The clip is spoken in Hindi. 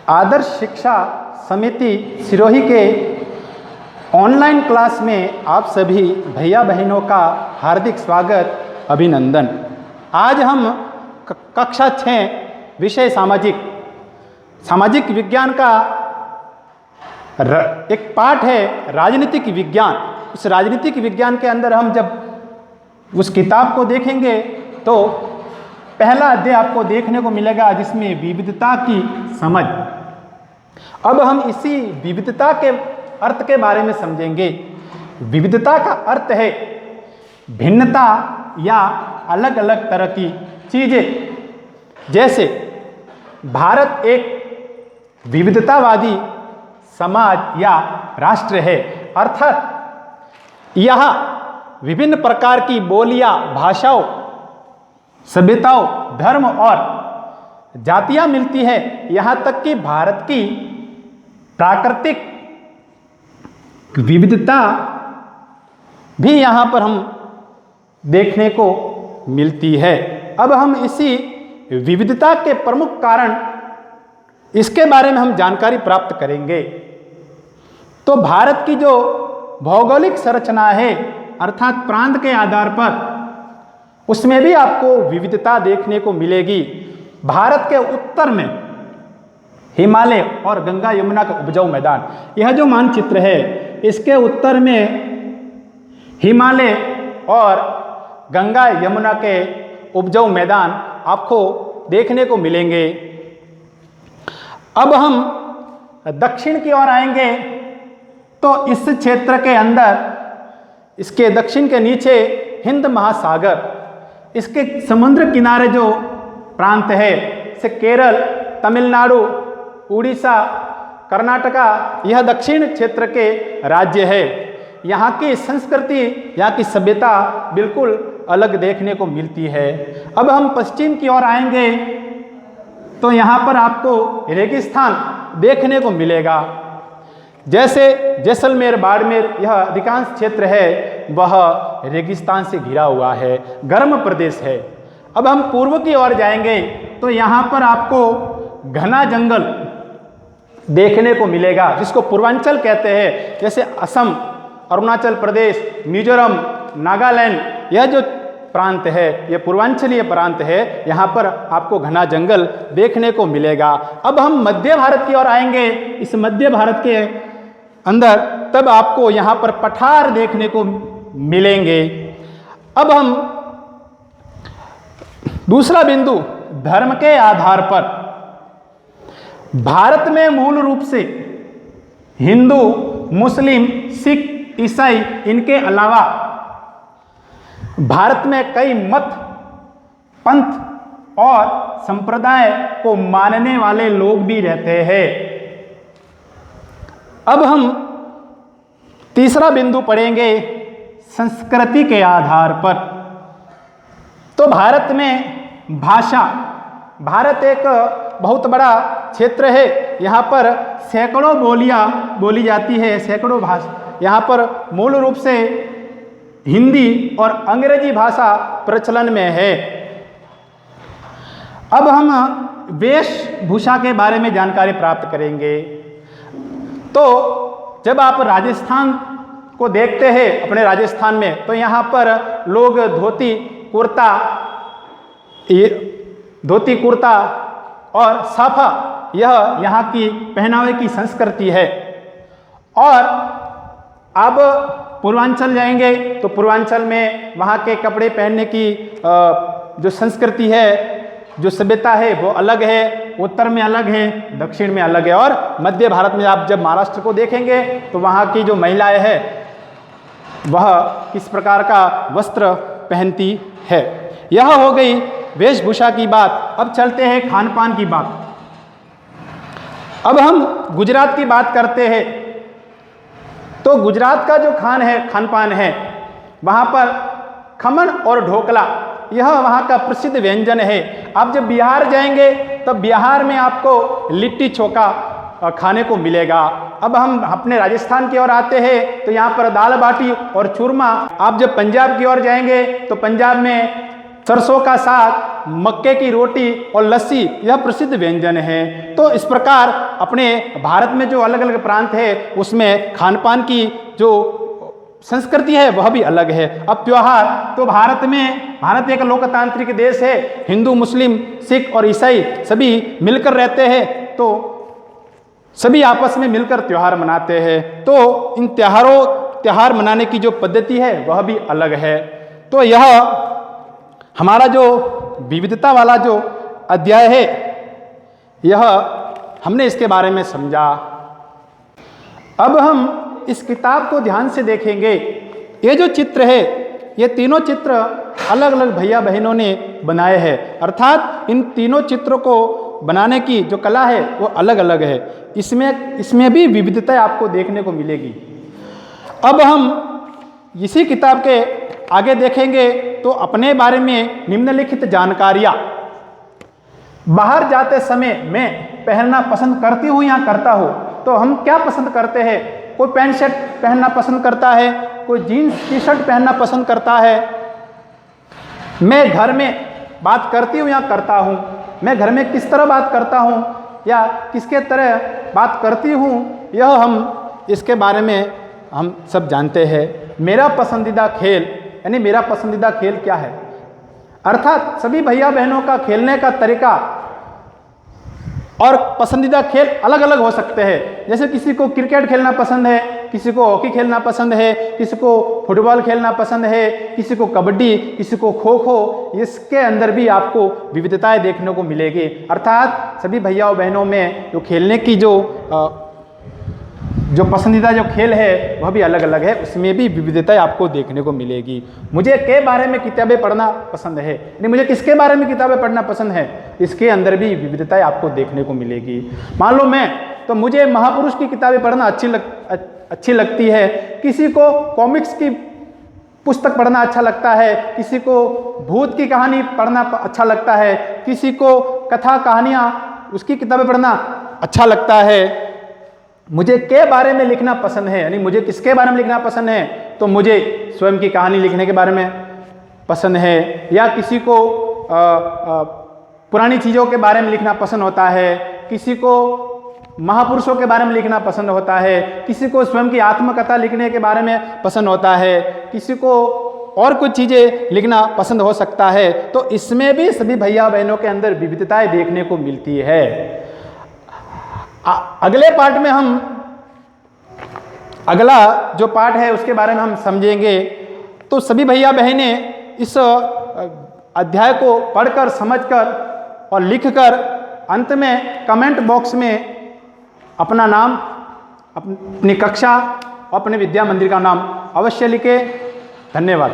आदर्श शिक्षा समिति सिरोही के ऑनलाइन क्लास में आप सभी भैया बहनों का हार्दिक स्वागत, अभिनंदन। आज हम कक्षा 6 विषय सामाजिक विज्ञान का एक पाठ है राजनीतिक विज्ञान। उस राजनीतिक विज्ञान के अंदर हम जब उस किताब को देखेंगे तो पहला अध्याय आपको देखने को मिलेगा जिसमें विविधता की समझ। अब हम इसी विविधता के अर्थ के बारे में समझेंगे। विविधता का अर्थ है भिन्नता या अलग अलग तरह की चीजें। जैसे भारत एक विविधतावादी समाज या राष्ट्र है, अर्थात यहाँ विभिन्न प्रकार की बोलियां, भाषाओं, सभ्यताओं, धर्म और जातियां मिलती है। यहाँ तक कि भारत की प्राकृतिक विविधता भी यहाँ पर हम देखने को मिलती है। अब हम इसी विविधता के प्रमुख कारण इसके बारे में हम जानकारी प्राप्त करेंगे। तो भारत की जो भौगोलिक संरचना है अर्थात प्रांत के आधार पर, उसमें भी आपको विविधता देखने को मिलेगी। भारत के उत्तर में हिमालय और गंगा यमुना का उपजाऊ मैदान, यह जो मानचित्र है इसके उत्तर में हिमालय और गंगा यमुना के उपजाऊ मैदान आपको देखने को मिलेंगे। अब हम दक्षिण की ओर आएंगे तो इस क्षेत्र के अंदर, इसके दक्षिण के नीचे हिंद महासागर, इसके समुद्र किनारे जो प्रांत है जैसे केरल, तमिलनाडु, उड़ीसा, कर्नाटका, यह दक्षिण क्षेत्र के राज्य है। यहाँ की संस्कृति, यहाँ की सभ्यता बिल्कुल अलग देखने को मिलती है। अब हम पश्चिम की ओर आएंगे तो यहाँ पर आपको रेगिस्तान देखने को मिलेगा। जैसे जैसलमेर, बाड़मेर, यह अधिकांश क्षेत्र है वह रेगिस्तान से घिरा हुआ है, गर्म प्रदेश है। अब हम पूर्व की ओर जाएंगे तो यहाँ पर आपको घना जंगल देखने को मिलेगा जिसको पूर्वांचल कहते हैं। जैसे असम, अरुणाचल प्रदेश, मिजोरम, नागालैंड, यह जो प्रांत है यह पूर्वांचलीय प्रांत है, यहाँ पर आपको घना जंगल देखने को मिलेगा। अब हम मध्य भारत की ओर आएंगे। इस मध्य भारत के अंदर तब आपको यहाँ पर पठार देखने को मिलेंगे। अब हम दूसरा बिंदु, धर्म के आधार पर भारत में मूल रूप से हिंदू, मुस्लिम, सिख, ईसाई, इनके अलावा भारत में कई मत, पंथ और संप्रदाय को मानने वाले लोग भी रहते हैं। अब हम तीसरा बिंदु पढ़ेंगे संस्कृति के आधार पर। तो भारत में भाषा, भारत एक बहुत बड़ा क्षेत्र है, यहाँ पर सैकड़ों बोलियां बोली जाती है, सैकड़ों भाषा। यहाँ पर मूल रूप से हिंदी और अंग्रेजी भाषा प्रचलन में है। अब हम वेशभूषा के बारे में जानकारी प्राप्त करेंगे। तो जब आप राजस्थान को देखते हैं, अपने राजस्थान में, तो यहाँ पर लोग धोती कुर्ता और साफा, यह यहाँ की पहनावे की संस्कृति है। और अब पूर्वांचल जाएंगे तो पूर्वांचल में वहाँ के कपड़े पहनने की जो संस्कृति है, जो सभ्यता है वो अलग है। उत्तर में अलग है, दक्षिण में अलग है। और मध्य भारत में आप जब महाराष्ट्र को देखेंगे तो वहाँ की जो महिलाएं हैं वह किस प्रकार का वस्त्र पहनती है। यह हो गई वेशभूषा की बात। अब चलते हैं खान पान की बात। अब हम गुजरात की बात करते हैं तो गुजरात का जो खान पान है, वहाँ पर खमन और ढोकला, यह वहाँ का प्रसिद्ध व्यंजन है। आप जब बिहार जाएंगे तब बिहार में आपको लिट्टी चोखा खाने को मिलेगा। अब हम अपने राजस्थान की ओर आते हैं तो यहाँ पर दाल बाटी और चूरमा। आप जब पंजाब की ओर जाएंगे तो पंजाब में सरसों का साग मक्के की रोटी और लस्सी यह प्रसिद्ध व्यंजन है। तो इस प्रकार अपने भारत में जो अलग अलग प्रांत है उसमें खान पान की जो संस्कृति है वह भी अलग है। अब त्योहार, तो भारत एक लोकतांत्रिक देश है, हिंदू, मुस्लिम, सिख और ईसाई सभी मिलकर रहते हैं, तो सभी आपस में मिलकर त्यौहार मनाते हैं। तो इन त्यौहार मनाने की जो पद्धति है वह भी अलग है। तो यह हमारा जो विविधता वाला जो अध्याय है यह हमने इसके बारे में समझा। अब हम इस किताब को ध्यान से देखेंगे। ये जो चित्र है, ये तीनों चित्र अलग अलग भैया बहनों ने बनाए हैं, अर्थात इन तीनों चित्रों को बनाने की जो कला है वो अलग अलग है। इसमें भी विविधता आपको देखने को मिलेगी। अब हम इसी किताब के आगे देखेंगे तो अपने बारे में निम्नलिखित जानकारियाँ बाहर जाते समय मैं पहनना पसंद करती हूँ या करता हूँ। तो हम क्या पसंद करते हैं? कोई पैंट शर्ट पहनना पसंद करता है, कोई जीन्स टी शर्ट पहनना पसंद करता है। मैं घर में बात करती हूँ या करता हूँ, मैं घर में किस तरह बात करता हूँ या किसके तरह बात करती हूँ, यह हम इसके बारे में हम सब जानते हैं। मेरा पसंदीदा खेल, यानी मेरा पसंदीदा खेल क्या है, अर्थात सभी भैया बहनों का खेलने का तरीका और पसंदीदा खेल अलग अलग हो सकते हैं। जैसे किसी को क्रिकेट खेलना पसंद है, किसी को हॉकी खेलना पसंद है, किसी को फुटबॉल खेलना पसंद है, किसी को कबड्डी, किसी को खो खो। इसके अंदर भी आपको विविधताएं देखने को मिलेगी। अर्थात सभी भैया और बहनों में जो खेलने की जो पसंदीदा जो खेल है वह भी अलग अलग है, उसमें भी विविधताएं आपको देखने को मिलेगी। मुझे के बारे में किताबें पढ़ना पसंद है, यानी मुझे किसके बारे में किताबें पढ़ना पसंद है, इसके अंदर भी विविधताएं आपको देखने को मिलेगी। मान लो तो मुझे महापुरुष की किताबें पढ़ना अच्छी लगती है, किसी को कॉमिक्स की पुस्तक पढ़ना अच्छा लगता है, किसी को भूत की कहानी पढ़ना अच्छा लगता है, किसी को कथा कहानियाँ उसकी किताबें पढ़ना अच्छा लगता है। मुझे के बारे में लिखना पसंद है, यानी मुझे किसके बारे में लिखना पसंद है, तो मुझे स्वयं की कहानी लिखने के बारे में पसंद है, या किसी को पुरानी चीज़ों के बारे में लिखना पसंद होता है, किसी को महापुरुषों के बारे में लिखना पसंद होता है, किसी को स्वयं की आत्मकथा लिखने के बारे में पसंद होता है, किसी को और कुछ चीज़ें लिखना पसंद हो सकता है। तो इसमें भी सभी भैया बहनों के अंदर विविधताएं देखने को मिलती है। अगले पार्ट में हम अगला जो पार्ट है उसके बारे में हम समझेंगे। तो सभी भैया बहनें इस अध्याय को पढ़कर, समझकर और लिखकर अंत में कमेंट बॉक्स में अपना नाम, अपनी कक्षा और अपने विद्या मंदिर का नाम अवश्य लिखें। धन्यवाद।